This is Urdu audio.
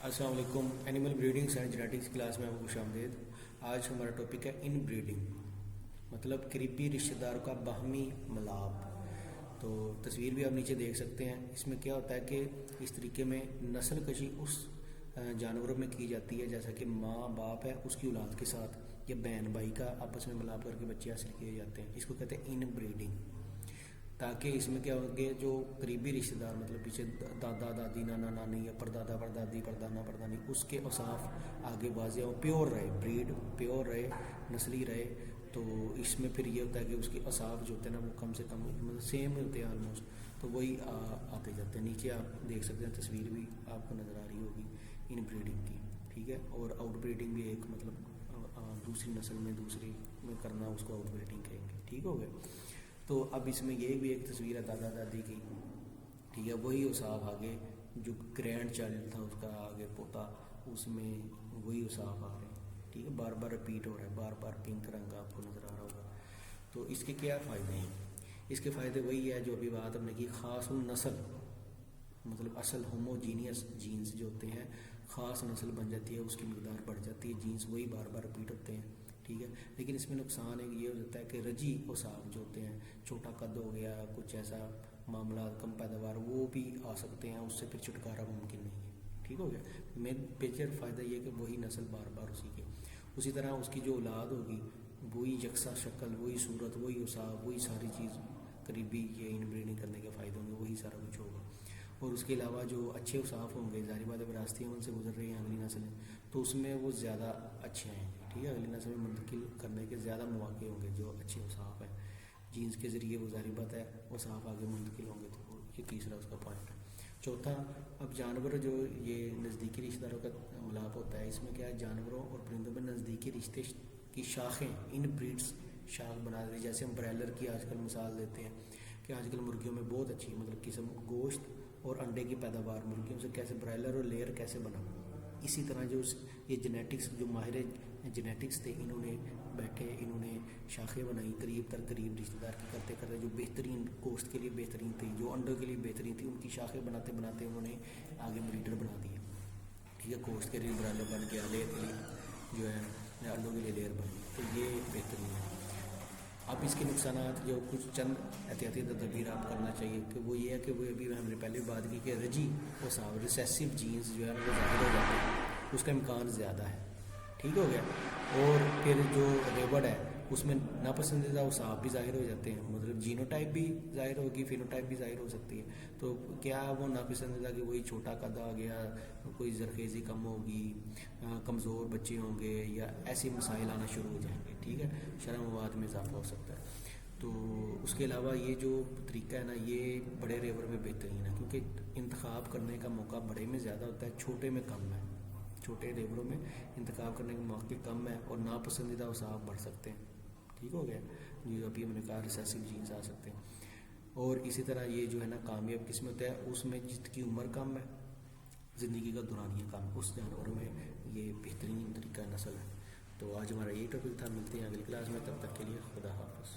السلام علیکم. اینیمل بریڈنگس اینڈ جینیٹکس کلاس میں آپ کو خوش آمدید. آج ہمارا ٹاپک ہے ان بریڈنگ، مطلب قریبی رشتہ داروں کا باہمی ملاپ. تو تصویر بھی آپ نیچے دیکھ سکتے ہیں. اس میں کیا ہوتا ہے کہ اس طریقے میں نسل کشی اس جانوروں میں کی جاتی ہے جیسا کہ ماں باپ ہے اس کی اولاد کے ساتھ، یا بہن بھائی کا آپس میں ملاپ کر کے بچے حاصل کیے جاتے ہیں. اس کو کہتے ہیں ان بریڈنگ. تاکہ اس میں کیا ہوگے جو قریبی رشتہ دار، مطلب پیچھے دادا دادی نانا نانی یا پردادا پردادی پردانا پردانی، اس کے اوصاف آگے واضح ہو، پیور رہے، بریڈ پیور رہے، نسلی رہے. تو اس میں پھر یہ ہوتا ہے کہ اس کے اوصاف جو ہوتے ہیں نا وہ کم سے کم مطلب سیم ہوتے ہیں آلموسٹ. تو وہی آتے جاتے ہیں. نیچے آپ دیکھ سکتے ہیں، تصویر بھی آپ کو نظر آ رہی ہوگی ان بریڈنگ کی. ٹھیک ہے. اور آؤٹ بریڈنگ بھی ایک مطلب دوسری نسل میں دوسری میں کرنا، اس کو آؤٹ بریڈنگ کہیں گے. ٹھیک ہو گیا. تو اب اس میں یہ بھی ایک تصویر ہے دادا دادی کی. ٹھیک ہے. وہی اوصاف آگے جو گرینڈ چائلڈ تھا اس کا آگے پوتا، اس میں وہی اوصاف آ رہے ہیں. ٹھیک ہے. بار بار رپیٹ ہو رہا ہے، بار بار پنک رنگ آپ کو نظر آ رہا ہوگا. تو اس کے کیا فائدے ہیں؟ اس کے فائدے وہی ہے جو ابھی بات ہم نے کی، خاص نسل، مطلب اصل ہوموجینیس جینس جو ہوتے ہیں، خاص نسل بن جاتی ہے، اس کی مقدار بڑھ جاتی ہے، جینس وہی بار بار رپیٹ ہوتے ہیں. ٹھیک ہے. لیکن اس میں نقصان ایک یہ ہو جاتا ہے کہ رجی اوصاف جو ہوتے ہیں، چھوٹا قد ہو گیا، کچھ ایسا معاملات، کم پیداوار، وہ بھی آ سکتے ہیں. اس سے پھر چھٹکارا ممکن نہیں ہے. ٹھیک ہو گیا. مین میجر فائدہ یہ کہ وہی نسل بار بار اسی طرح اس کی جو اولاد ہوگی وہی یکساں شکل، وہی صورت، وہی اوصاف، وہی ساری چیز قریبی یہ ان بریڈنگ کرنے کے فائدے ہوں گے، وہی سارا کچھ ہوگا. اور اس کے علاوہ جو اچھے اوصاف ہوں گے، ظاہر بات ہے وراثتی عمل سے گزر رہی ہیں اگلی نسلیں، تو اس میں وہ زیادہ اچھے ہیں. ٹھیک ہے. اگلی نسل میں منتقل کرنے کے زیادہ مواقع ہوں گے جو اچھے اوصاف ہیں. جینس کے ذریعے وہ ظاہر بات ہے اوصاف آگے منتقل ہوں گے. تو یہ تیسرا اس کا پوائنٹ ہے. چوتھا، اب جانور جو یہ نزدیکی رشتہ داروں کا ملاپ ہوتا ہے، اس میں کیا ہے، جانوروں اور پرندوں میں نزدیکی رشتے کی شاخیں، ان بریڈس شاخ بنا دیتی. جیسے ہم برائلر کی آج کل مثال دیتے ہیں کہ آج کل مرغیوں میں بہت اچھی مطلب قسم گوشت اور انڈے کی پیداوار مرغیوں سے کیسے برائلر اور لیئر کیسے بنا. اسی طرح جو یہ جینیٹکس جو ماہر جینیٹکس تھے، انہوں نے بیٹھے، انہوں نے شاخیں بنائی قریب تر قریب رشتہ دار کی کرتے کرتے، جو بہترین گوشت کے لیے بہترین تھی، جو انڈوں کے لیے بہترین تھی، ان کی شاخیں بناتے بناتے انہوں نے آگے بریڈر بنا دیا. ٹھیک ہے. گوشت کے لیے برائلر بن گیا، لیئر کے لیے جو ہے انڈوں کے لیے لیئر بن گئی. تو یہ بہترین ہے. اب اس کے نقصانات جو کچھ چند احتیاطی تدابیر آپ کرنا چاہیے کہ وہ یہ ہے کہ وہ ابھی ہم نے پہلے بات کی کہ رجی اوصاف، ریسیسو جینس جو ہے وہ ظاہر ہو جاتے ہیں، اس کا امکان زیادہ ہے. ٹھیک ہو گیا. اور پھر جو ریبڈ ہے اس میں ناپسندیدہ اوصاف بھی ظاہر ہو جاتے ہیں، مطلب جینو ٹائپ بھی ظاہر ہوگی، فینو ٹائپ بھی ظاہر ہو سکتی ہے. تو کیا وہ ناپسندیدہ کہ وہی چھوٹا قد آ گیا، کوئی زرخیزی کم ہوگی، کمزور بچے ہوں گے، یا ایسے مسائل آنا شروع ہو جائیں گے. ٹھیک ہے. شرح مواد میں اضافہ ہو سکتا ہے. تو اس کے علاوہ یہ جو طریقہ ہے نا، یہ بڑے ریور میں بہترین ہے، کیونکہ انتخاب کرنے کا موقع بڑے میں زیادہ ہوتا ہے، چھوٹے میں کم ہے. چھوٹے ریوروں میں انتخاب کرنے کے موقع کم ہے اور ناپسندیدہ اوصاف بڑھ سکتے ہیں. ٹھیک ہو گیا. جو ابھی ہم نے کہا ریسیسو جینس آ سکتے ہیں. اور اسی طرح یہ جو ہے نا کامیاب قسم ہوتا ہے، اس میں جس کی عمر کم ہے، زندگی کا دورانیہ کم، اس جانور میں یہ بہترین طریقہ نسل ہے. تو آج ہمارا یہی ٹاپک تھا. ملتے ہیں اگلی کلاس میں. تب تک کے لیے خدا حافظ.